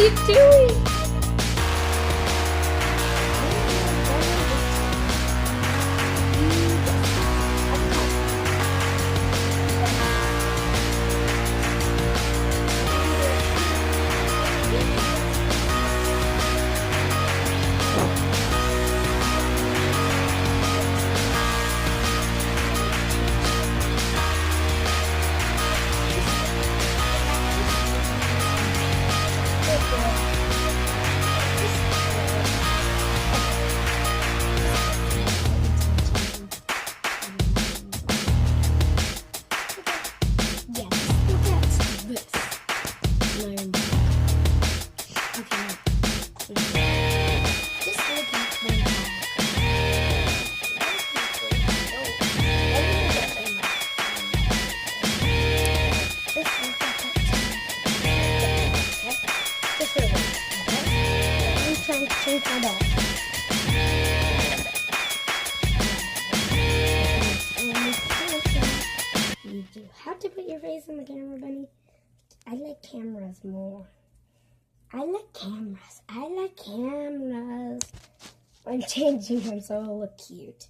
are you doing? Change my dog. You do have to put your face in the camera, Bunny. I like cameras more. I like cameras. I'm changing him so he'll look cute.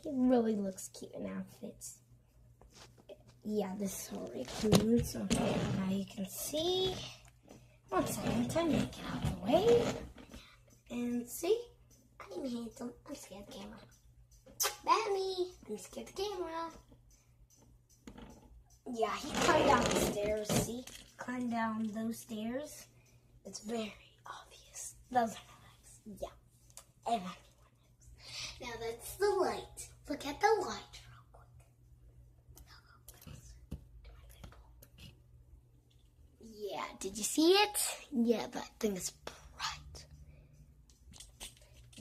He really looks cute in outfits. Yeah, this is already cute. So now you can see. 1 second, time to get out of the way. And see, I'm handsome. I'm scared of the camera. Batmy, I'm scared of the camera. Yeah, he climbed down the stairs. See, climbed down those stairs. It's very obvious. Those are my legs. Yeah, everyone knows. Now that's the light. Look at the light real quick. Yeah, did you see it? Yeah, that thing is bright.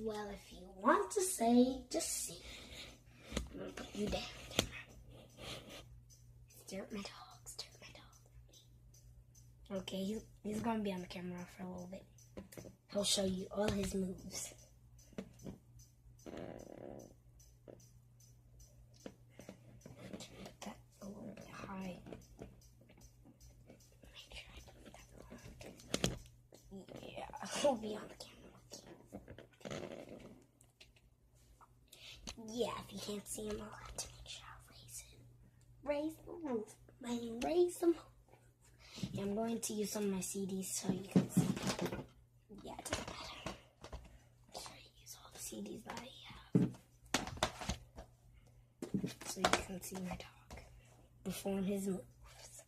Well, if you want to say, just see. I'm going to put you down. Stare at my dog. Stare at my dog. Okay, he's going to be on the camera for a little bit. He'll show you all his moves. Put that a little bit high. Make sure I put that on. Yeah, he'll be on the camera. Yeah, if you can't see him, I'll have to make sure I raise the roof. Raise the roof. Yeah, I'm going to use some of my CDs so you can see. Yeah, it doesn't matter. I'm trying to use all the CDs that I have. So you can see my dog perform his moves.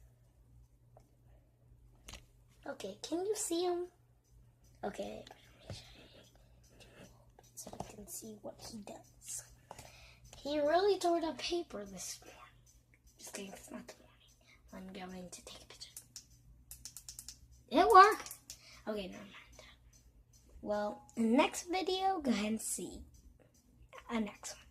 Okay, can you see him? Okay, so you can see what he does. He really tore the paper this morning. Just kidding, it's not the morning. I'm going to take a picture. It worked. Okay, never mind. Well, in the next video, go ahead and see a next one.